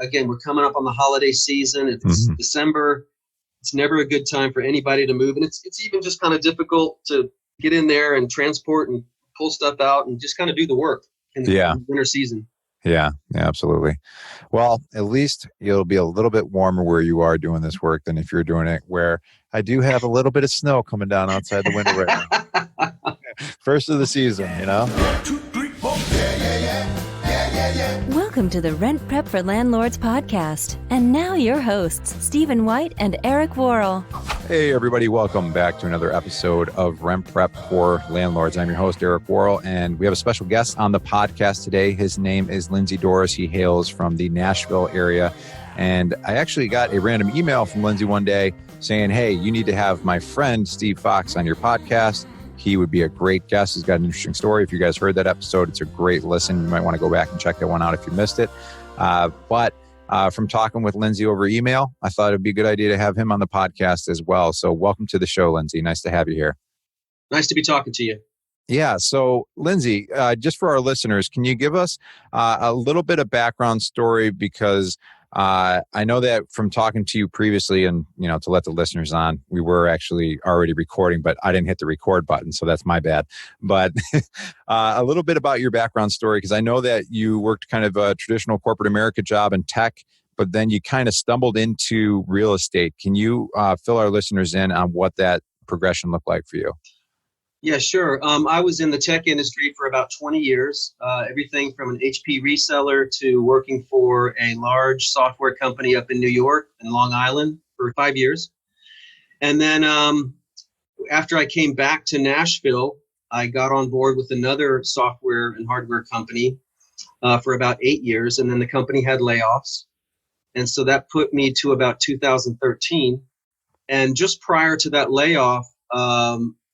again, we're coming up on the holiday season. It's December. It's never a good time for anybody to move. And it's even just kind of difficult to get in there and transport and pull stuff out and just kind of do the work in the winter season. Yeah, absolutely. Well, at least it'll be a little bit warmer where you are doing this work than if you're doing it where I do have a little bit of snow coming down outside the window right now. First of the season, you know? 1, 2, 3, 4. Yeah. Welcome to the Rent Prep for Landlords podcast. And now your hosts, Stephen White and Eric Worrell. Hey, everybody. Welcome back to another episode of Rent Prep for Landlords. I'm your host, Eric Worrell, and we have a special guest on the podcast today. His name is Lindsey Doris. He hails from the Nashville area. And I actually got a random email from Lindsey one day saying, hey, you need to have my friend Steve Fox on your podcast. He would be a great guest. He's got an interesting story. If you guys heard that episode, it's a great listen. You might want to go back and check that one out if you missed it. But from talking with Lindsey over email, I thought it'd be a good idea to have him on the podcast as well. So welcome to the show, Lindsey. Nice to have you here. Nice to be talking to you. Yeah. So Lindsey, just for our listeners, can you give us a little bit of background story? Because I know that from talking to you previously and, you know, to let the listeners on, we were actually already recording, but I didn't hit the record button. So that's my bad. But a little bit about your background story, because I know that you worked kind of a traditional corporate America job in tech, but then you kind of stumbled into real estate. Can you fill our listeners in on what that progression looked like for you? Yeah, sure. I was in the tech industry for about 20 years, everything from an HP reseller to working for a large software company up in New York and Long Island for 5 years. And then after I came back to Nashville, I got on board with another software and hardware company for about 8 years. And then the company had layoffs. And so that put me to about 2013. And just prior to that layoff,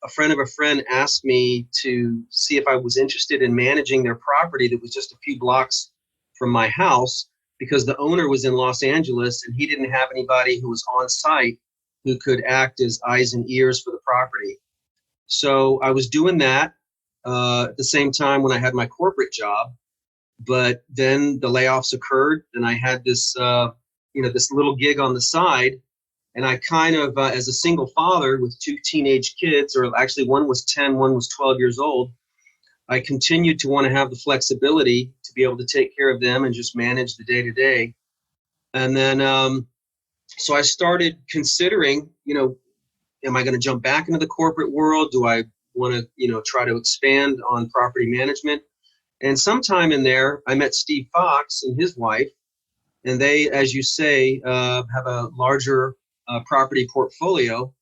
a friend of a friend asked me to see if I was interested in managing their property that was just a few blocks from my house, because the owner was in Los Angeles and he didn't have anybody who was on site who could act as eyes and ears for the property. So I was doing that at the same time when I had my corporate job, but then the layoffs occurred and I had this, this little gig on the side. And I kind of, as a single father with 2 teenage kids, or actually one was 10, one was 12 years old, I continued to want to have the flexibility to be able to take care of them and just manage the day-to-day. And then, so I started considering, am I going to jump back into the corporate world? Do I want to, try to expand on property management? And sometime in there, I met Steve Fox and his wife, and they, as you say, have a larger property portfolio.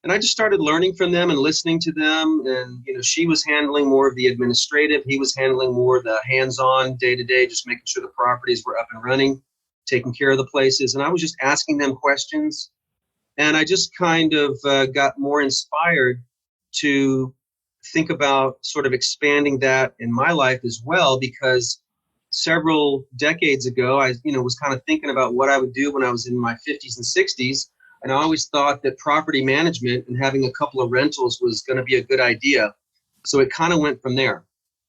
And I just started learning from them and listening to them. And, she was handling more of the administrative. He was handling more of the hands-on day-to-day, just making sure the properties were up and running, taking care of the places. And I was just asking them questions. And I just kind of got more inspired to think about sort of expanding that in my life as well, because several decades ago, I, was kind of thinking about what I would do when I was in my 50s and 60s. And I always thought that property management and having a couple of rentals was going to be a good idea. So it kind of went from there.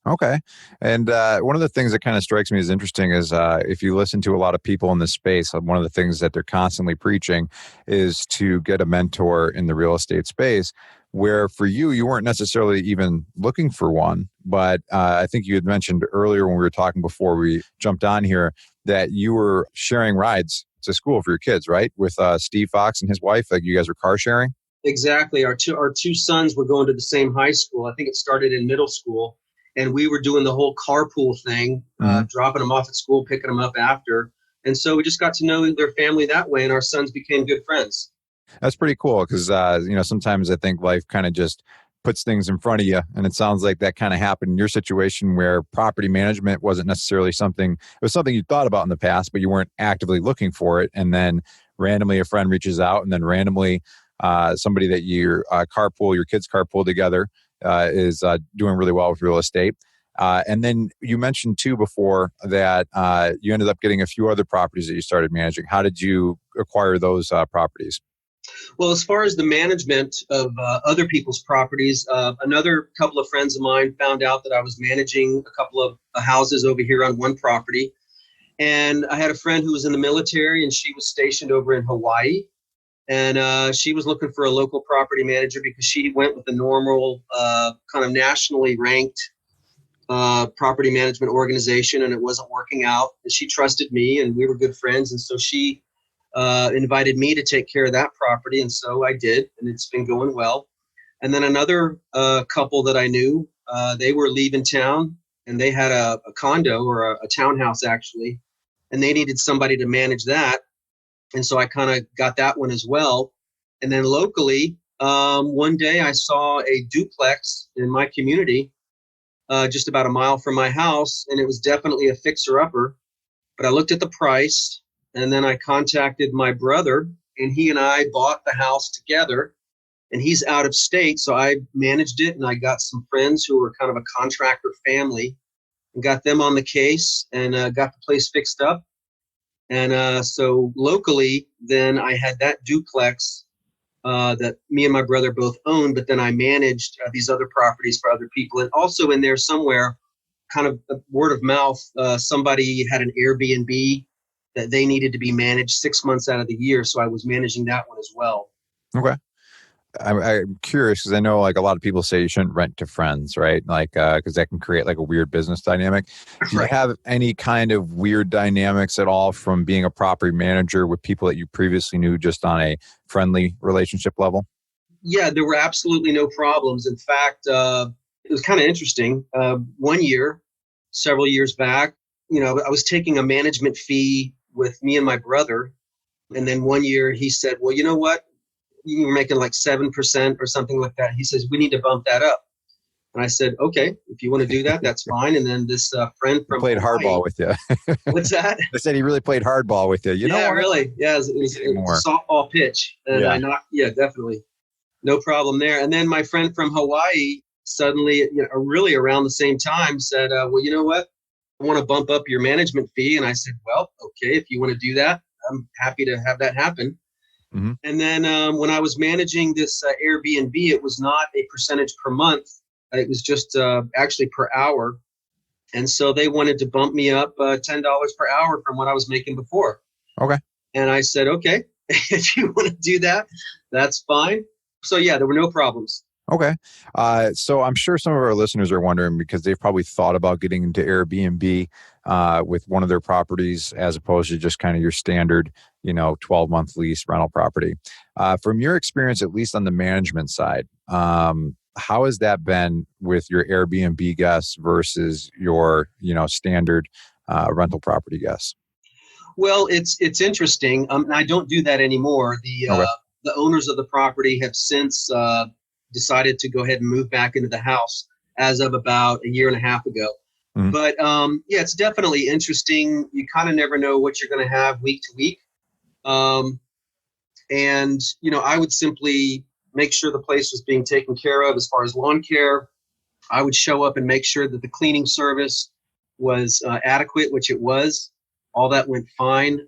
Okay. And one of the things that kind of strikes me as interesting is if you listen to a lot of people in this space, one of the things that they're constantly preaching is to get a mentor in the real estate space, where for you weren't necessarily even looking for one. But I think you had mentioned earlier when we were talking before we jumped on here that you were sharing rides to school for your kids, right? With Steve Fox and his wife, like you guys were car sharing? Exactly. Our two sons were going to the same high school. I think it started in middle school. And we were doing the whole carpool thing, dropping them off at school, picking them up after. And so we just got to know their family that way. And our sons became good friends. That's pretty cool because, sometimes I think life kind of just puts things in front of you. And it sounds like that kind of happened in your situation where property management wasn't necessarily something, it was something you thought about in the past, but you weren't actively looking for it. And then randomly a friend reaches out, and then randomly somebody that your kids carpool together is doing really well with real estate. And then you mentioned too before that you ended up getting a few other properties that you started managing. How did you acquire those properties? Well, as far as the management of other people's properties, another couple of friends of mine found out that I was managing a couple of houses over here on one property. And I had a friend who was in the military, and she was stationed over in Hawaii. And she was looking for a local property manager because she went with the normal kind of nationally ranked property management organization, and it wasn't working out. And she trusted me, and we were good friends. And so she invited me to take care of that property. And so I did, and it's been going well. And then another couple that I knew, they were leaving town, and they had a condo or a townhouse actually, and they needed somebody to manage that. And so I kind of got that one as well. And then locally, one day I saw a duplex in my community, just about a mile from my house, and it was definitely a fixer-upper. But I looked at the price, and then I contacted my brother, and he and I bought the house together. And he's out of state, so I managed it, and I got some friends who were kind of a contractor family and got them on the case and got the place fixed up. And so locally, then I had that duplex that me and my brother both owned, but then I managed these other properties for other people. And also in there somewhere, kind of word of mouth, somebody had an Airbnb that they needed to be managed 6 months out of the year. So I was managing that one as well. Okay. I'm curious because I know like a lot of people say you shouldn't rent to friends, right? Like, because that can create like a weird business dynamic. Do you have any kind of weird dynamics at all from being a property manager with people that you previously knew just on a friendly relationship level? Yeah, there were absolutely no problems. In fact, it was kind of interesting. One year, several years back, I was taking a management fee with me and my brother. And then one year he said, well, you know what? You were making like 7% or something like that. He says, we need to bump that up. And I said, okay, if you want to do that, that's fine. And then this friend from played Hawaii, hardball with you. What's that? I said he really played hardball with you. You know what? Really. Yeah, it was a softball pitch. And I knocked, definitely. No problem there. And then my friend from Hawaii suddenly, really around the same time said, well, you know what? I want to bump up your management fee. And I said, well, okay, if you want to do that, I'm happy to have that happen. Mm-hmm. And then when I was managing this Airbnb, it was not a percentage per month. It was just actually per hour. And so they wanted to bump me up $10 per hour from what I was making before. Okay. And I said, okay, if you want to do that, that's fine. So yeah, there were no problems. Okay. So I'm sure some of our listeners are wondering because they've probably thought about getting into Airbnb with one of their properties as opposed to just kind of your standard, 12-month lease rental property. From your experience, at least on the management side, how has that been with your Airbnb guests versus your, standard rental property guests? Well, it's interesting. And I don't do that anymore. The owners of the property have since decided to go ahead and move back into the house as of about a year and a half ago. Mm-hmm. But it's definitely interesting. You kind of never know what you're going to have week to week. And I would simply make sure the place was being taken care of as far as lawn care. I would show up and make sure that the cleaning service was adequate, which it was. All that went fine.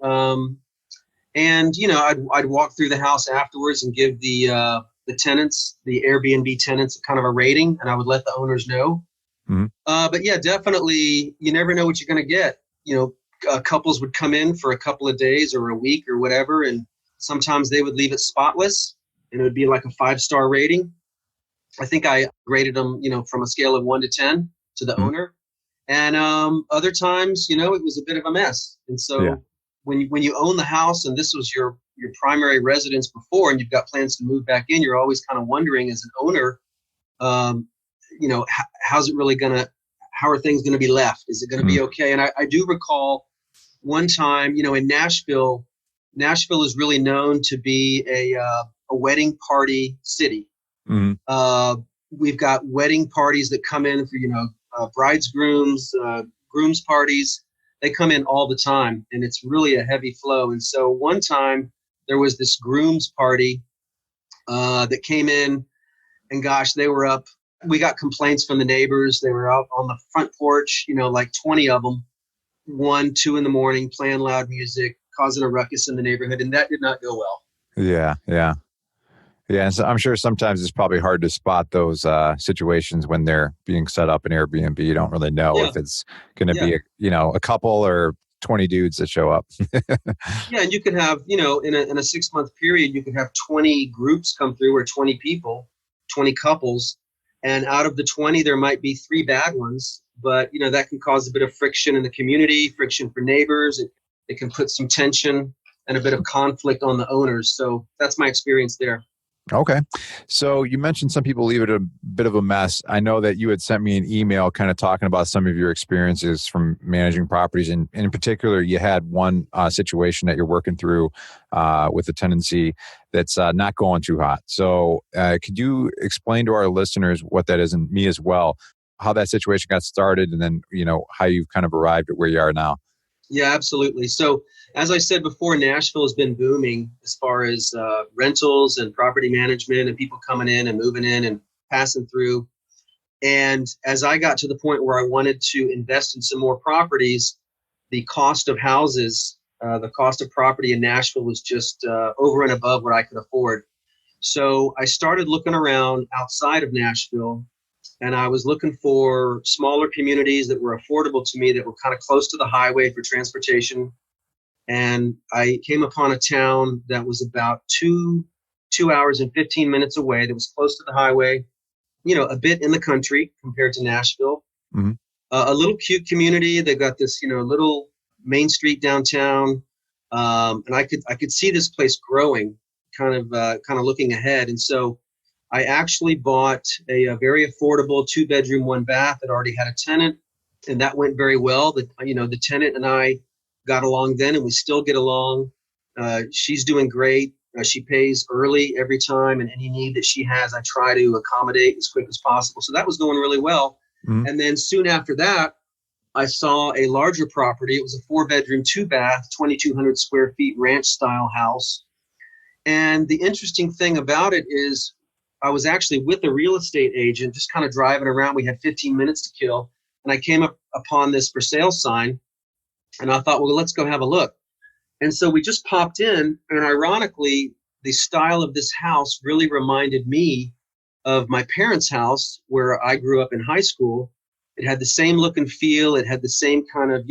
And I'd walk through the house afterwards and give the tenants, the Airbnb tenants, kind of a rating, and I would let the owners know. Mm-hmm. But yeah, definitely, you never know what you're going to get. Couples would come in for a couple of days or a week or whatever, and sometimes they would leave it spotless, and it would be like a 5-star rating. I think I graded them, from a scale of 1 to 10 to the owner, and other times, it was a bit of a mess. And so when you own the house and this was your primary residence before, and you've got plans to move back in, you're always kind of wondering as an owner, how's it really how are things going to be left? Is it going to be okay? And I do recall one time, in Nashville is really known to be a wedding party city. Mm-hmm. We've got wedding parties that come in for, brides, grooms parties. They come in all the time, and it's really a heavy flow. And so one time there was this groom's party that came in, and gosh, they were up. We got complaints from the neighbors. They were out on the front porch, like 20 of them, 1, 2 in the morning, playing loud music, causing a ruckus in the neighborhood. And that did not go well. Yeah. And so I'm sure sometimes it's probably hard to spot those situations when they're being set up in Airbnb. You don't really know if it's going to be a couple or 20 dudes that show up. Yeah, and you could have, in a 6-month period, you could have 20 groups come through, or 20 people, 20 couples, and out of the 20, there might be 3 bad ones. But that can cause a bit of friction in the community, friction for neighbors. It can put some tension and a bit of conflict on the owners. So that's my experience there. Okay. So you mentioned some people leave it a bit of a mess. I know that you had sent me an email kind of talking about some of your experiences from managing properties. And in particular, you had one situation that you're working through with a tenancy that's not going too hot. So could you explain to our listeners what that is, and me as well, how that situation got started, and then, how you've kind of arrived at where you are now? Yeah, absolutely. So as I said before, Nashville has been booming as far as rentals and property management and people coming in and moving in and passing through. And as I got to the point where I wanted to invest in some more properties, the cost of houses, the cost of property in Nashville was just over and above what I could afford. So I started looking around outside of Nashville, and I was looking for smaller communities that were affordable to me, that were kind of close to the highway for transportation. And I came upon a town that was about 2 hours and 15 minutes away, that was close to the highway, a bit in the country compared to Nashville. Mm-hmm. A little cute community. They got this, little main street downtown. And I could see this place growing, kind of looking ahead. And so I actually bought a very affordable 2-bedroom, 1-bath that already had a tenant, and that went very well. The tenant and I got along then, and we still get along. She's doing great. She pays early every time, and any need that she has, I try to accommodate as quick as possible. So that was going really well. Mm-hmm. And then soon after that, I saw a larger property. It was a 4-bedroom, 2-bath, 2,200 square feet ranch style house. And the interesting thing about it is, I was actually with a real estate agent, just kind of driving around. We had 15 minutes to kill. And I came upon this for sale sign, and I thought, well, let's go have a look. And so we just popped in, and ironically, the style of this house really reminded me of my parents' house where I grew up in high school. It had the same look and feel. It had the same kind of,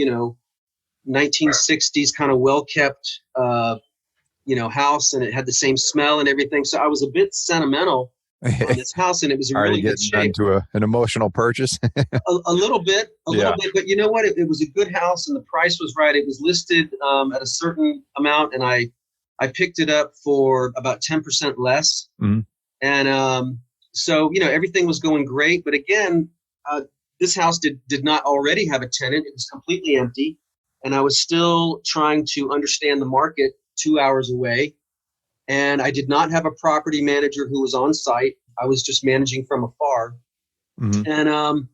1960s kind of well-kept, house, and it had the same smell and everything. So I was a bit sentimental on this house, and it was in really good shape. Into an emotional purchase? a little bit, but you know what? It was a good house, and the price was right. It was listed at a certain amount, and I picked it up for about 10% less. Mm-hmm. And so everything was going great. But again, this house did not already have a tenant. It was completely empty, and I was still trying to understand the market 2 hours away. And I did not have a property manager who was on site. I was just managing from afar. Mm-hmm. And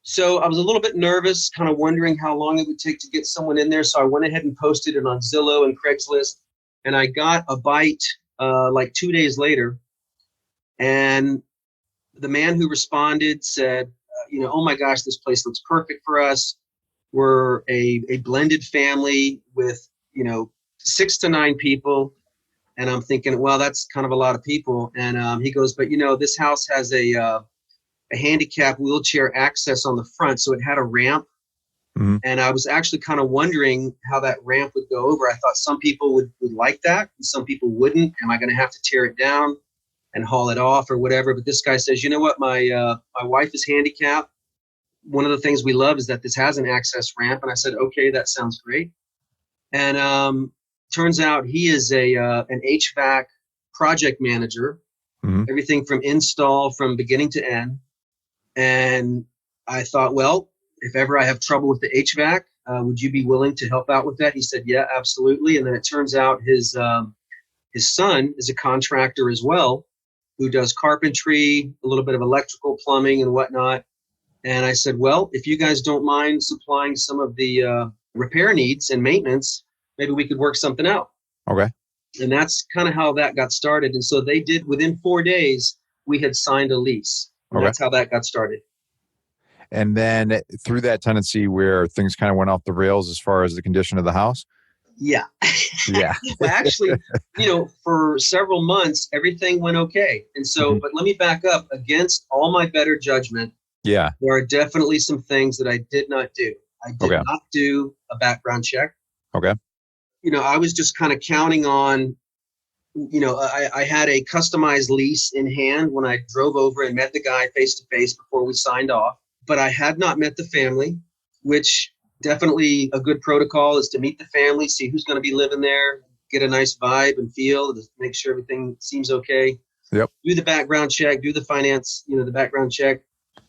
so I was a little bit nervous, kind of wondering how long it would take to get someone in there. So I went ahead and posted it on Zillow and Craigslist. And I got a bite like 2 days later. And the man who responded said, oh my gosh, this place looks perfect for us. We're a blended family with, 6 to 9 people. And I'm thinking, well, that's kind of a lot of people. And he goes, but this house has a handicap wheelchair access on the front. So it had a ramp. Mm-hmm. And I was actually kind of wondering how that ramp would go over. I thought some people would like that, and some people wouldn't. Am I going to have to tear it down and haul it off or whatever? But this guy says, you know what, my wife is handicapped. One of the things we love is that this has an access ramp. And I said, okay, that sounds great. And turns out he is an HVAC project manager, mm-hmm. everything from install from beginning to end. And I thought, well, if ever I have trouble with the HVAC, would you be willing to help out with that? He said, yeah, absolutely. And then it turns out his son is a contractor as well, who does carpentry, a little bit of electrical, plumbing, and whatnot. And I said, well, if you guys don't mind supplying some of the repair needs and maintenance, maybe we could work something out. Okay. And that's kind of how that got started. And so they did, within 4 days, we had signed a lease. And that's how that got started. And then through that tenancy where things kind of went off the rails as far as the condition of the house? Yeah. Yeah. Well, actually, for several months, everything went okay. And so, mm-hmm. but let me back up. Against all my better judgment, yeah, there are definitely some things that I did not do. I did Okay. not do a background check. Okay. I was just kind of counting on, I had a customized lease in hand when I drove over and met the guy face to face before we signed off. But I had not met the family, which definitely a good protocol is to meet the family, see who's going to be living there, get a nice vibe and feel, to make sure everything seems okay. Yep. Do the background check, do the finance, the background check,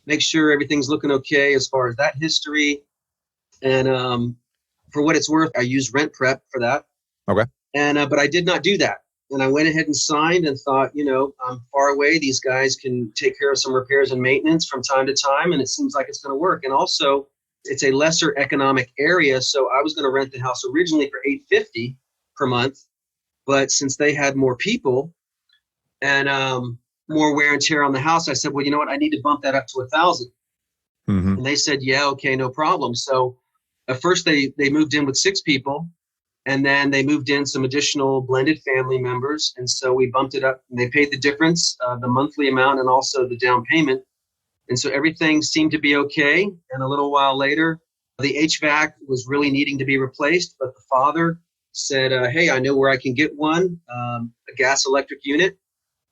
make sure everything's looking okay as far as that history. And for what it's worth, I used Rent Prep for that. Okay. And but I did not do that. And I went ahead and signed and thought, I'm far away. These guys can take care of some repairs and maintenance from time to time, and it seems like it's going to work. And also, it's a lesser economic area, so I was going to rent the house originally for $850 per month, but since they had more people and more wear and tear on the house, I said, well, you know what? I need to bump that up to $1,000. Mm-hmm. And they said, yeah, okay, no problem. So at first they moved in with 6 people. And then they moved in some additional blended family members. And so we bumped it up and they paid the difference, the monthly amount and also the down payment. And so everything seemed to be okay. And a little while later, the HVAC was really needing to be replaced. But the father said, hey, I know where I can get one, a gas electric unit.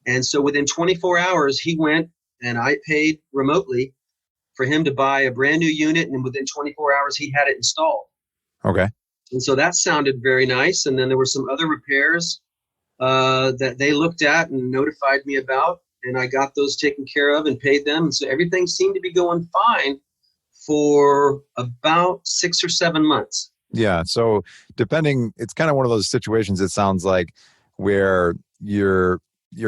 And so within 24 hours, he went and I paid remotely for him to buy a brand new unit. And within 24 hours, he had it installed. Okay. And so that sounded very nice. And then there were some other repairs that they looked at and notified me about. And I got those taken care of and paid them. And so everything seemed to be going fine for about 6 or 7 months. Yeah. So it's kind of one of those situations, it sounds like, where you're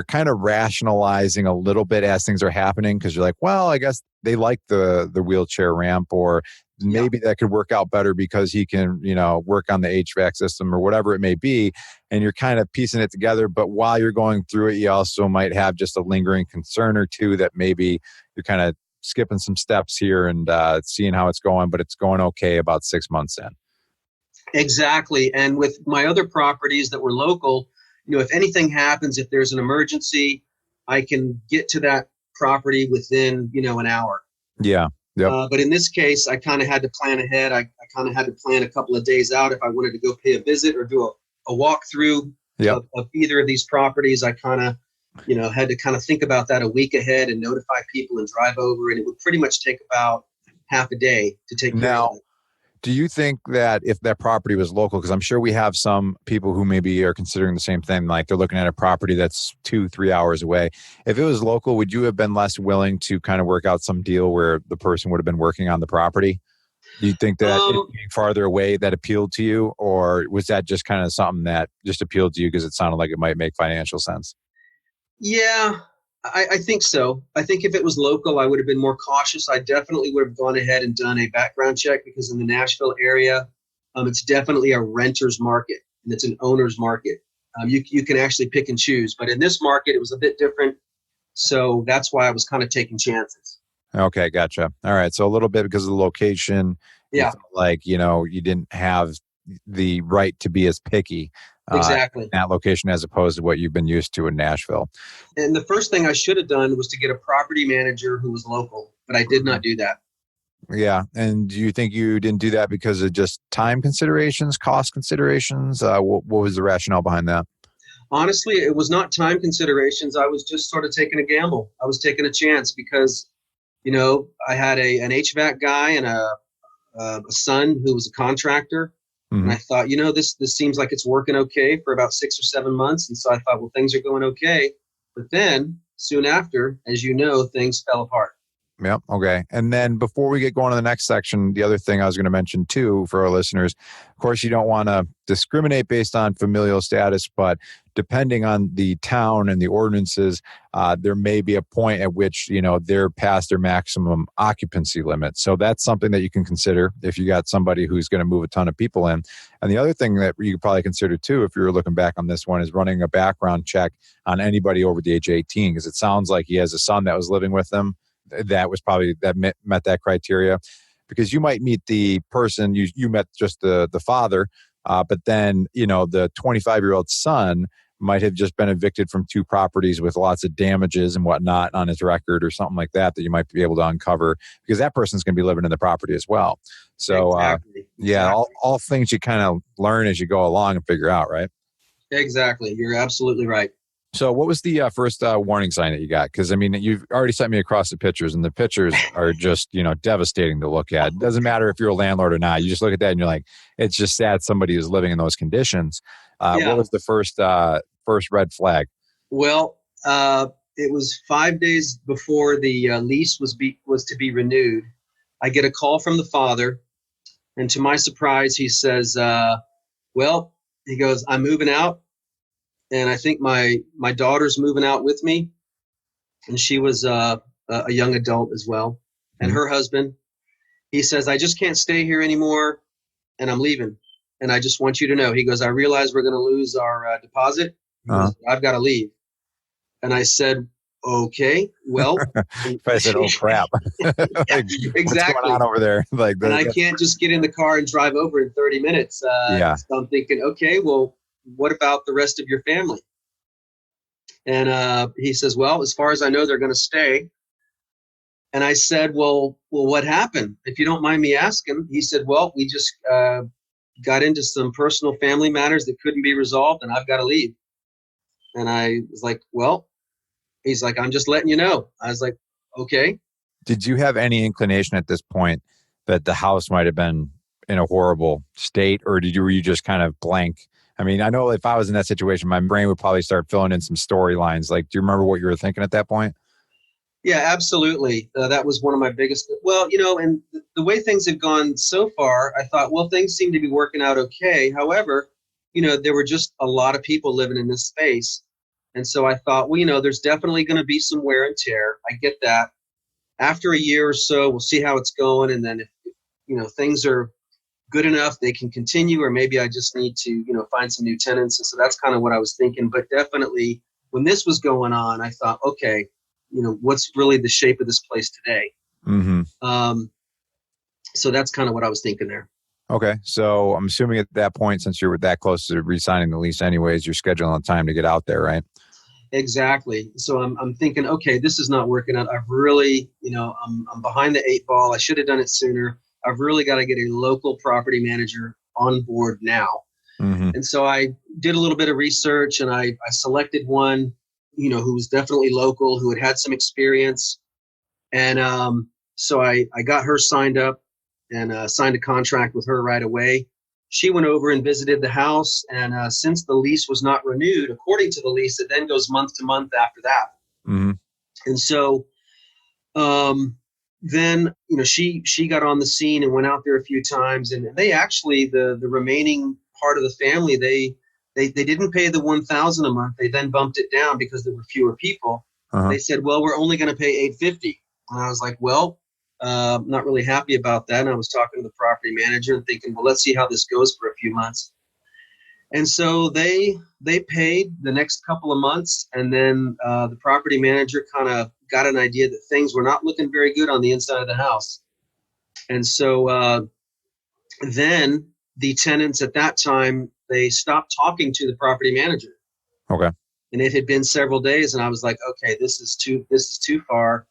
kind of rationalizing a little bit as things are happening, because you're like, well, I guess they like the wheelchair ramp, or maybe that could work out better because he can, work on the HVAC system or whatever it may be. And you're kind of piecing it together. But while you're going through it, you also might have just a lingering concern or two that maybe you're kind of skipping some steps here and seeing how it's going, but it's going okay about 6 months in. Exactly. And with my other properties that were local, if anything happens, if there's an emergency, I can get to that property within, an hour. Yeah. Yep. But in this case, I kind of had to plan ahead. I kind of had to plan a couple of days out if I wanted to go pay a visit or do a walkthrough of either of these properties. I kind of, had to kind of think about that a week ahead and notify people and drive over. And it would pretty much take about half a day to take care of it. Do you think that if that property was local, because I'm sure we have some people who maybe are considering the same thing, like they're looking at a property that's 2-3 hours away. If it was local, would you have been less willing to kind of work out some deal where the person would have been working on the property? Do you think that it being farther away that appealed to you, or was that just kind of something that just appealed to you because it sounded like it might make financial sense? Yeah, I think so. I think if it was local, I would have been more cautious. I definitely would have gone ahead and done a background check, because in the Nashville area, it's definitely a renter's market and it's an owner's market. You can actually pick and choose. But in this market, it was a bit different. So that's why I was kind of taking chances. Okay, gotcha. All right. So a little bit because of the location. Yeah. You didn't have the right to be as picky. Exactly. In that location as opposed to what you've been used to in Nashville. And the first thing I should have done was to get a property manager who was local, but I did not do that. Yeah. And do you think you didn't do that because of just time considerations, cost considerations? What was the rationale behind that? Honestly, it was not time considerations. I was just sort of taking a gamble. I was taking a chance because, I had an HVAC guy and a son who was a contractor. Mm-hmm. And I thought, this seems like it's working okay for about 6 or 7 months. And so I thought, well, things are going okay. But then soon after, as you know, things fell apart. Yep. Okay. And then before we get going to the next section, the other thing I was going to mention too for our listeners, of course, you don't want to discriminate based on familial status, but depending on the town and the ordinances, there may be a point at which, they're past their maximum occupancy limit. So that's something that you can consider if you got somebody who's going to move a ton of people in. And the other thing that you could probably consider too, if you're looking back on this one, is running a background check on anybody over the age of 18, because it sounds like he has a son that was living with him. That met that criteria, because you might meet the person you met just the father, but then the 25-year-old son might have just been evicted from 2 properties with lots of damages and whatnot on his record or something like that you might be able to uncover, because that person's going to be living in the property as well. So, yeah, all things you kind of learn as you go along and figure out, right? Exactly. You're absolutely right. So what was the first warning sign that you got? Because, I mean, you've already sent me across the pictures, and the pictures are just, devastating to look at. It doesn't matter if you're a landlord or not. You just look at that and you're like, it's just sad somebody is living in those conditions. What was the first red flag? Well, it was 5 days before the lease was to be renewed. I get a call from the father, and to my surprise, he says, he goes, I'm moving out. And I think my daughter's moving out with me, and she was a young adult as well, and her husband. He says, I just can't stay here anymore, and I'm leaving. And I just want you to know. He goes, I realize we're going to lose our deposit. He goes, I've got to leave. And I said, okay, well. I said, oh, crap. Exactly. What's going on over there? And I can't just get in the car and drive over in 30 minutes. So I'm thinking, okay, well, what about the rest of your family? And he says, well, as far as I know, they're going to stay. And I said, well, what happened? If you don't mind me asking. He said, well, we just got into some personal family matters that couldn't be resolved, and I've got to leave. And I was like, well, he's like, I'm just letting you know. I was like, okay. Did you have any inclination at this point that the house might have been in a horrible state, or were you just kind of blank? I mean, I know if I was in that situation, my brain would probably start filling in some storylines. Like, do you remember what you were thinking at that point? Yeah, absolutely. That was one of my biggest. Well, and the way things have gone so far, I thought, well, things seem to be working out okay. However, there were just a lot of people living in this space. And so I thought, well, there's definitely going to be some wear and tear. I get that. After a year or so, we'll see how it's going. And then if, things are good enough, they can continue, or maybe I just need to, find some new tenants. And so that's kind of what I was thinking. But definitely when this was going on, I thought, okay, what's really the shape of this place today? Mm-hmm. So that's kind of what I was thinking there. Okay. So I'm assuming at that point, since you were that close to re-signing the lease anyways, you're scheduling time to get out there, right? Exactly. So I'm thinking, okay, this is not working out. I've really, I'm behind the 8 ball. I should have done it sooner. I've really got to get a local property manager on board now. Mm-hmm. And so I did a little bit of research, and I selected one, who was definitely local, who had some experience. And so I got her signed up and signed a contract with her right away. She went over and visited the house. And since the lease was not renewed, according to the lease, it then goes month to month after that. Mm-hmm. And so then, she got on the scene and went out there a few times. And they actually, the remaining part of the family, they didn't pay the $1,000 a month. They then bumped it down because there were fewer people. Uh-huh. They said, well, we're only going to pay $850. And I was like, well, I'm not really happy about that. And I was talking to the property manager and thinking, well, let's see how this goes for a few months. And so they paid the next couple of months. And then the property manager kind of got an idea that things were not looking very good on the inside of the house. And so then the tenants at that time, they stopped talking to the property manager. Okay. And it had been several days, and I was like, okay, this is too far.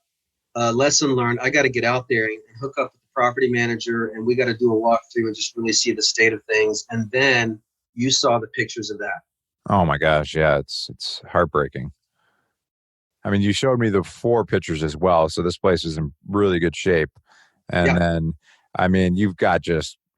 Lesson learned. I got to get out there and hook up with the property manager, and we got to do a walkthrough and just really see the state of things. And then you saw the pictures of that. Oh my gosh, yeah, it's heartbreaking. I mean, you showed me the 4 pictures as well, so this place is in really good shape. And then, I mean, you've got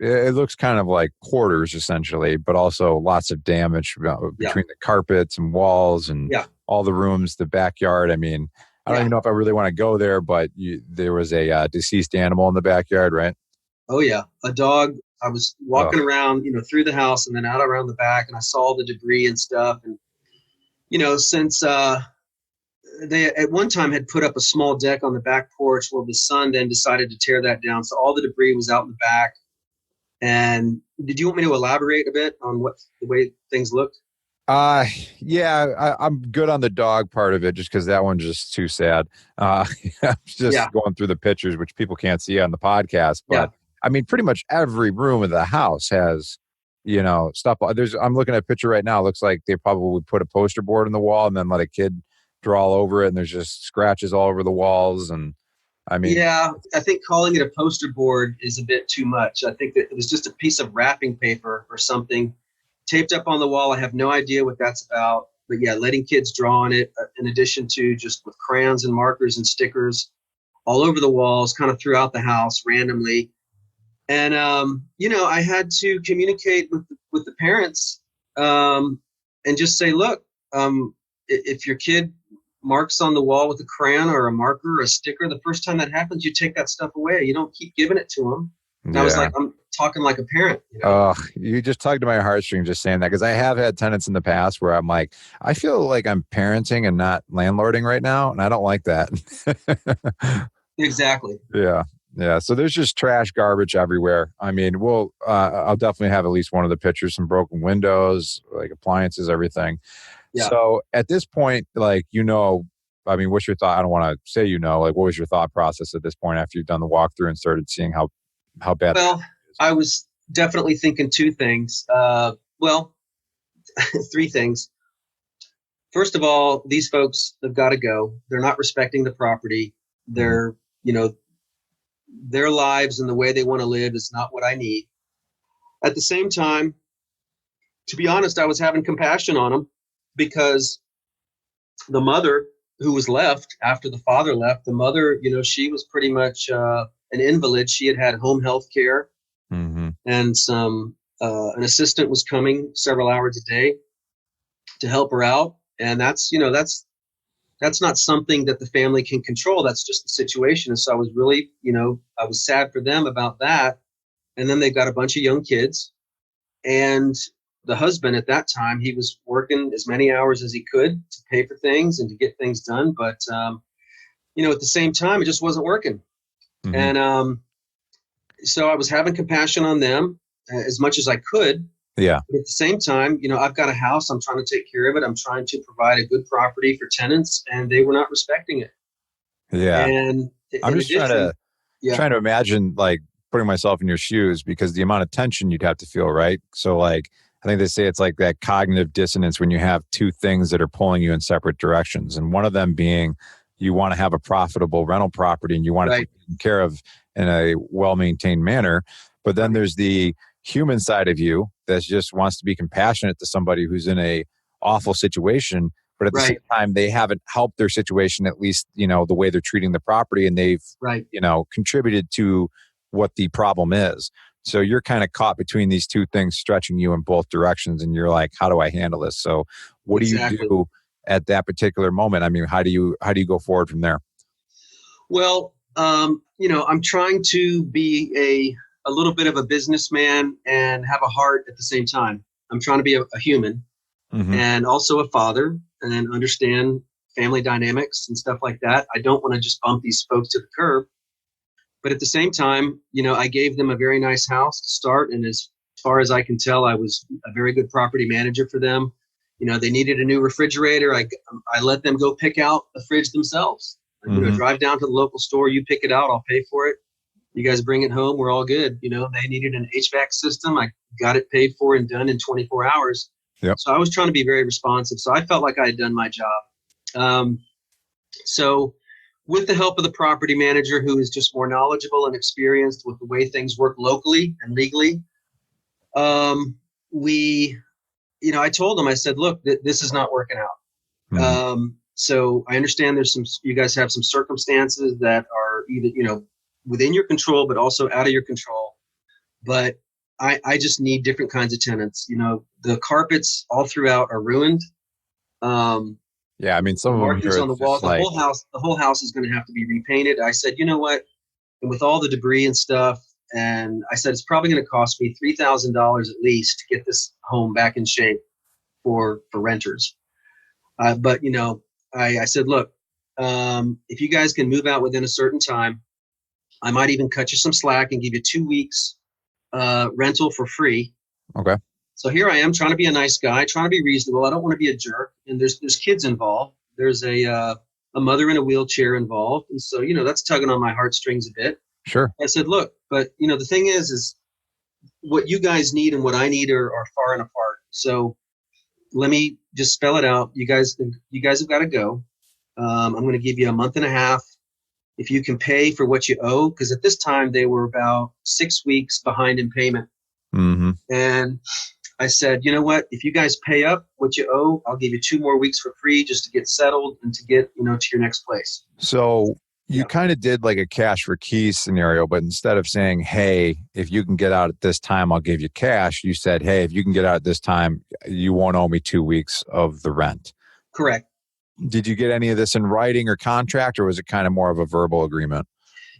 it looks kind of like quarters essentially, but also lots of damage between the carpets and walls and all the rooms, the backyard. I mean, I don't even know if I really want to go there, but there was a deceased animal in the backyard, right? Oh yeah, a dog. I was walking around, through the house and then out around the back, and I saw the debris and stuff. And since they at one time had put up a small deck on the back porch, well, the son then decided to tear that down, so all the debris was out in the back. And did you want me to elaborate a bit on the way things looked? Yeah, I'm good on the dog part of it, just because that one's just too sad. I'm just going through the pictures, which people can't see on the podcast. But I mean, pretty much every room of the house has stuff. I'm looking at a picture right now. It looks like they probably put a poster board in the wall and then let a kid draw all over it. And there's just scratches all over the walls. And I mean, yeah, I think calling it a poster board is a bit too much. I think that it was just a piece of wrapping paper or something taped up on the wall. I have no idea what that's about. But yeah, letting kids draw on it, in addition to just with crayons and markers and stickers all over the walls, kind of throughout the house randomly. And, I had to communicate with the parents and just say, look, if your kid marks on the wall with a crayon or a marker or a sticker, the first time that happens, you take that stuff away. You don't keep giving it to them. And I was like, I'm talking like a parent. You just tugged to my heartstring just saying that, because I have had tenants in the past where I'm like, I feel like I'm parenting and not landlording right now, and I don't like that. Exactly. Yeah. Yeah. So there's just trash, garbage everywhere. I mean, I'll definitely have at least one of the pictures, some broken windows, like appliances, everything. Yeah. So at this point, what's your thought? I don't want to say, what was your thought process at this point after you've done the walkthrough and started seeing how bad? Well, I was definitely thinking two things. Three things. First of all, these folks have got to go. They're not respecting the property. They're, their lives and the way they want to live is not what I need. At the same time, to be honest, I was having compassion on them because the mother who was left after the father left, the mother, she was pretty much an invalid. She had home health care, and an assistant was coming several hours a day to help her out. And that's not something that the family can control. That's just the situation. And so I was really, I was sad for them about that. And then they've got a bunch of young kids. And the husband at that time, he was working as many hours as he could to pay for things and to get things done. But, at the same time, it just wasn't working. Mm-hmm. And so I was having compassion on them as much as I could. Yeah. But at the same time, I've got a house. I'm trying to take care of it. I'm trying to provide a good property for tenants, and they were not respecting it. Yeah. And I'm just trying to imagine, like, putting myself in your shoes, because the amount of tension you'd have to feel, right? So, like, I think they say it's like that cognitive dissonance when you have two things that are pulling you in separate directions. And one of them being you want to have a profitable rental property and you want to take care of in a well-maintained manner. But then there's the human side of you that just wants to be compassionate to somebody who's in a awful situation, but at the same time, they haven't helped their situation, at least, the way they're treating the property, and they've, contributed to what the problem is. So you're kind of caught between these two things, stretching you in both directions. And you're like, how do I handle this? So what do you do at that particular moment? I mean, how do you go forward from there? Well, I'm trying to be a little bit of a businessman and have a heart at the same time. I'm trying to be a human and also a father and understand family dynamics and stuff like that. I don't want to just bump these folks to the curb. But at the same time, I gave them a very nice house to start. And as far as I can tell, I was a very good property manager for them. They needed a new refrigerator. I let them go pick out the fridge themselves. Drive down to the local store. You pick it out. I'll pay for it. You guys bring it home. We're all good. They needed an HVAC system. I got it paid for and done in 24 hours. Yep. So I was trying to be very responsive. So I felt like I had done my job. So with the help of the property manager, who is just more knowledgeable and experienced with the way things work locally and legally, I told them, I said, look, this is not working out. So I understand you guys have some circumstances that are either, within your control, but also out of your control. But I just need different kinds of tenants. The carpets all throughout are ruined. Yeah, I mean, some of them markings on the walls. The whole house is going to have to be repainted. I said, you know what? And with all the debris and stuff, and I said it's probably going to cost me $3,000 at least to get this home back in shape for renters. But I said, look, if you guys can move out within a certain time, I might even cut you some slack and give you 2 weeks rental for free. Okay. So here I am trying to be a nice guy, trying to be reasonable. I don't want to be a jerk. And there's kids involved. There's a mother in a wheelchair involved. And so, that's tugging on my heartstrings a bit. Sure. I said, look, but the thing is what you guys need and what I need are far and apart. So let me just spell it out. You guys have got to go. I'm going to give you a month and a half. If you can pay for what you owe, because at this time they were about 6 weeks behind in payment. Mm-hmm. And I said, you know what? If you guys pay up what you owe, I'll give you 2 more weeks for free just to get settled and to get, to your next place. So you kind of did like a cash for keys scenario, but instead of saying, hey, if you can get out at this time, I'll give you cash. You said, hey, if you can get out at this time, you won't owe me 2 weeks of the rent. Correct. Did you get any of this in writing or contract, or was it kind of more of a verbal agreement?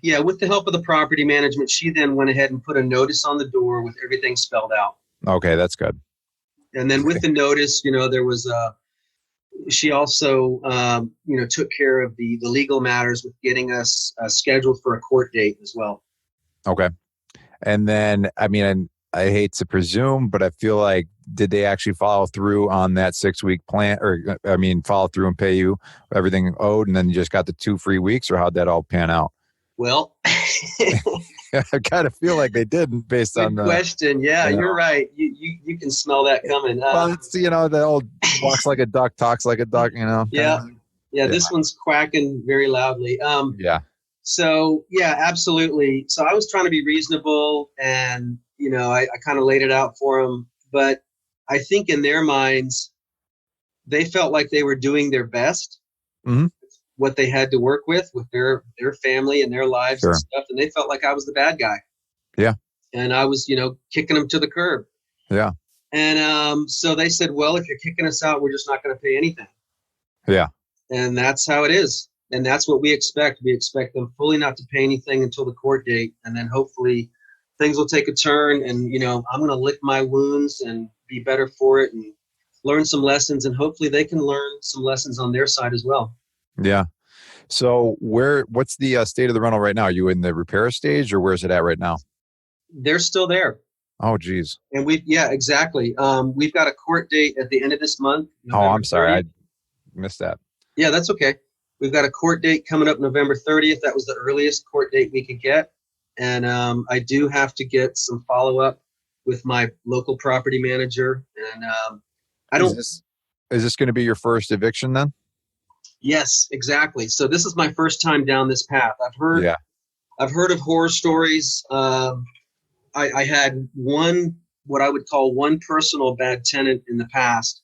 Yeah, with the help of the property management, she then went ahead and put a notice on the door with everything spelled out. Okay, that's good. And then with the notice, there was she also, took care of the legal matters with getting us scheduled for a court date as well. Okay. And then, I hate to presume, but I feel like, did they actually follow through on that 6 week plan, or follow through and pay you everything owed, and then you just got the 2 free weeks, or how'd that all pan out? Well, I kind of feel like they didn't, based on the question. Yeah, you're right. You can smell that coming. Well, it's, the old walks like a duck, talks like a duck, Yeah. This one's quacking very loudly. Yeah. So yeah, absolutely. So I was trying to be reasonable, and I kind of laid it out for them, but I think in their minds, they felt like they were doing their best. Mm-hmm. What they had to work with their family and their lives Sure. and stuff. And they felt like I was the bad guy. Yeah. And I was, kicking them to the curb. Yeah. And so they said, well, if you're kicking us out, we're just not going to pay anything. Yeah. And that's how it is. And that's what we expect. We expect them fully not to pay anything until the court date. And then hopefully things will take a turn, and, I'm going to lick my wounds and be better for it and learn some lessons. And hopefully they can learn some lessons on their side as well. Yeah. So what's the state of the rental right now? Are you in the repair stage, or where's it at right now? They're still there. Oh, geez. And exactly. We've got a court date at the end of this month. Oh, I'm sorry. 30th. I missed that. Yeah, that's okay. We've got a court date coming up November 30th. That was the earliest court date we could get. And I do have to get some follow-up with my local property manager. And Is this going to be your first eviction then? Yes, exactly. So this is my first time down this path. I've heard of horror stories. I had what I would call one personal bad tenant in the past.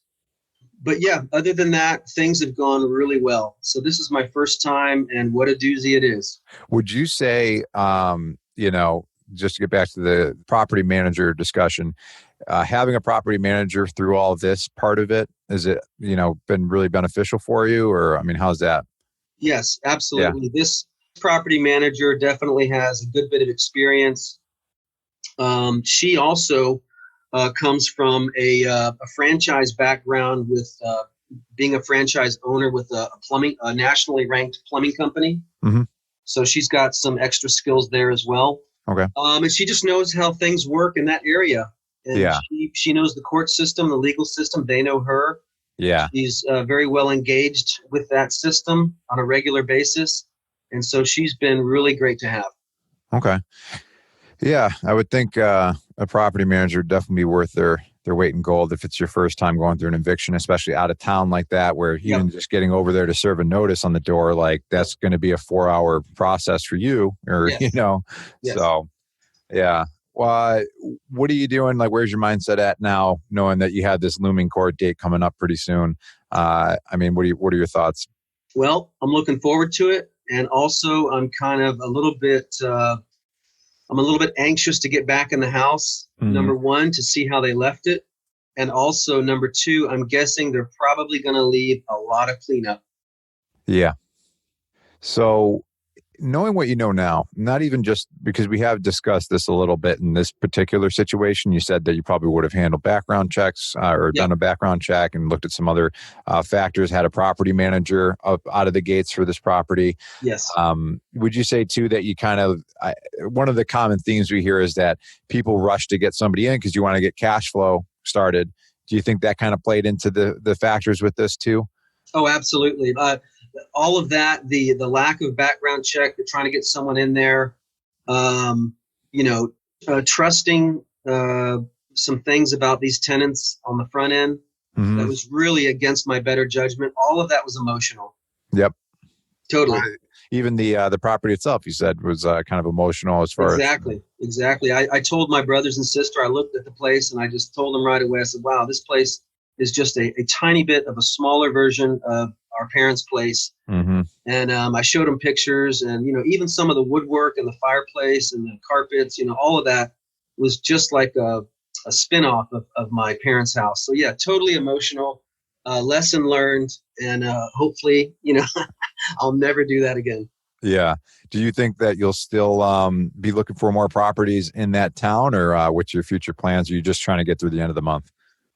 But yeah, other than that, things have gone really well. So this is my first time, and what a doozy it is. Would you say, just to get back to the property manager discussion, having a property manager through all of this part of it, is it, been really beneficial for you? Or, how's that? Yes, absolutely. Yeah. This property manager definitely has a good bit of experience. She also comes from a franchise background with being a franchise owner with a nationally ranked plumbing company. Mm-hmm. So she's got some extra skills there as well. Okay. And she just knows how things work in that area. And yeah. She knows the court system, the legal system. They know her. Yeah. She's very well engaged with that system on a regular basis. And so she's been really great to have. Okay. Yeah, I would think a property manager would definitely be worth their weight in gold if it's your first time going through an eviction, especially out of town like that, where even just getting over there to serve a notice on the door, like that's going to be a 4-hour process for you, or, Yes. Yes. So, yeah. Well, what are you doing? Like, where's your mindset at now, knowing that you have this looming court date coming up pretty soon? What are your thoughts? Well, I'm looking forward to it. And also I'm kind of a little bit anxious to get back in the house. Mm-hmm. Number one, to see how they left it. And also number two, I'm guessing they're probably going to leave a lot of cleanup. Yeah. So knowing what you know now, not even just because we have discussed this a little bit in this particular situation, you said that you probably would have handled background checks or done a background check and looked at some other factors, had a property manager out of the gates for this property. Yes. Would you say too that you kind of, one of the common themes we hear is that people rush to get somebody in because you want to get cash flow started. Do you think that kind of played into the factors with this too? Oh, absolutely. All of that, the lack of background check, the trying to get someone in there, trusting some things about these tenants on the front end that was really against my better judgment. All of that was emotional. Yep. Totally. Even the property itself, you said, was kind of emotional as far as. Exactly. I told my brothers and sister, I looked at the place and I just told them right away, I said, wow, this place is just a tiny bit of a smaller version of our parents' place. And I showed them pictures and, even some of the woodwork and the fireplace and the carpets, all of that was just like a spin-off of my parents' house. So yeah, totally emotional, lesson learned. And hopefully, I'll never do that again. Yeah. Do you think that you'll still be looking for more properties in that town, or what's your future plans? Are you just trying to get through the end of the month?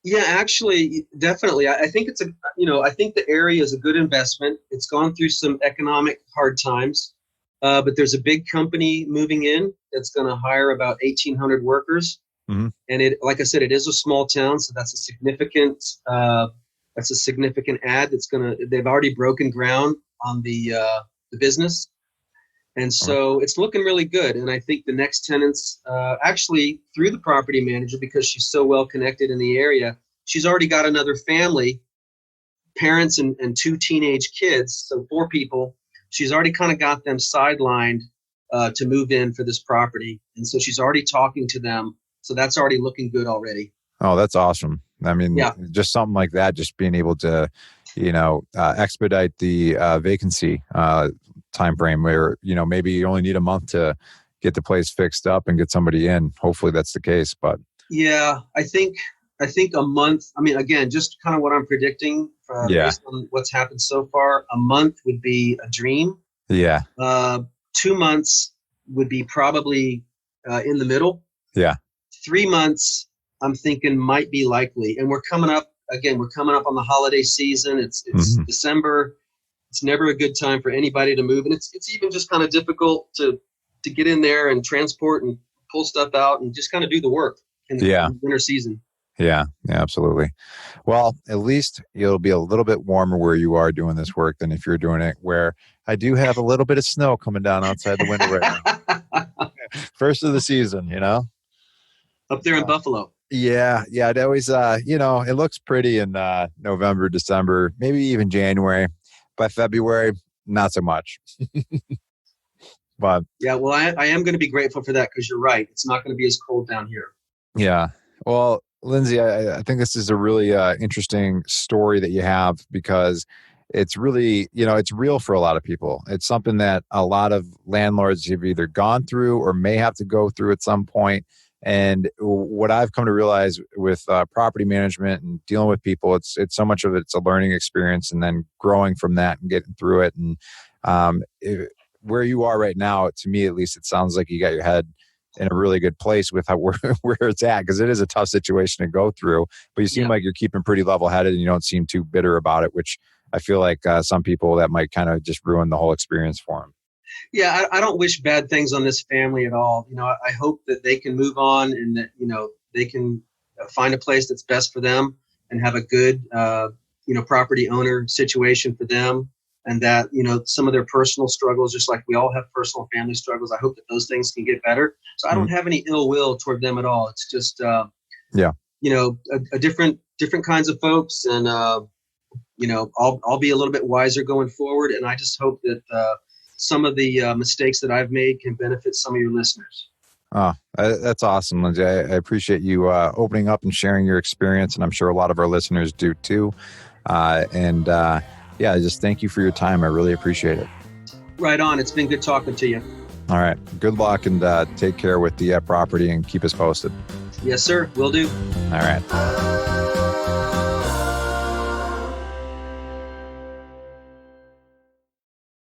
Yeah, actually, definitely. I think I think the area is a good investment. It's gone through some economic hard times, but there's a big company moving in that's going to hire about 1,800 workers. And it, like I said, it is a small town, so that's a significant ad. They've already broken ground on the business. And so it's looking really good. And I think the next tenants, actually through the property manager, because she's so well connected in the area, she's already got another family, parents and 2 teenage kids, so 4 people. She's already kind of got them sidelined to move in for this property. And so she's already talking to them. So that's already looking good already. Oh, that's awesome. I mean, just something like that, just being able to, expedite the vacancy time frame where, maybe you only need a month to get the place fixed up and get somebody in. Hopefully that's the case. But yeah, I think a month, I mean, again, just kind of what I'm predicting based on what's happened so far, a month would be a dream. Yeah. 2 months would be probably in the middle. Yeah. 3 months, I'm thinking might be likely. And we're coming up on the holiday season. It's December. It's never a good time for anybody to move. And it's even just kind of difficult to get in there and transport and pull stuff out and just kind of do the work in the winter season. Yeah, absolutely. Well, at least it'll be a little bit warmer where you are doing this work than if you're doing it where I do have a little bit of snow coming down outside the window right now. First of the season, Up there in Buffalo. Yeah. It always, it looks pretty in November, December, maybe even January. By February, not so much. But yeah, well, I am going to be grateful for that because you're right. It's not going to be as cold down here. Yeah. Well, Lindsey, I think this is a really interesting story that you have because it's really, it's real for a lot of people. It's something that a lot of landlords have either gone through or may have to go through at some point. And what I've come to realize with property management and dealing with people, it's so much of it's a learning experience and then growing from that and getting through it. And where you are right now, to me at least, it sounds like you got your head in a really good place with where it's at, because it is a tough situation to go through. But you seem like you're keeping pretty level-headed and you don't seem too bitter about it, which I feel like some people that might kind of just ruin the whole experience for them. Yeah, I don't wish bad things on this family at all. I hope that they can move on and that, they can find a place that's best for them and have a good, property owner situation for them. And that, some of their personal struggles, just like we all have personal family struggles, I hope that those things can get better. So I don't have any ill will toward them at all. It's just, a different kinds of folks. And, I'll be a little bit wiser going forward. And I just hope that, some of the mistakes that I've made can benefit some of your listeners. Oh, that's awesome, Lindsey. I appreciate you opening up and sharing your experience, and I'm sure a lot of our listeners do too. Just thank you for your time. I really appreciate it. Right on. It's been good talking to you. All right. Good luck and take care with the property and keep us posted. Yes, sir. Will do. All right.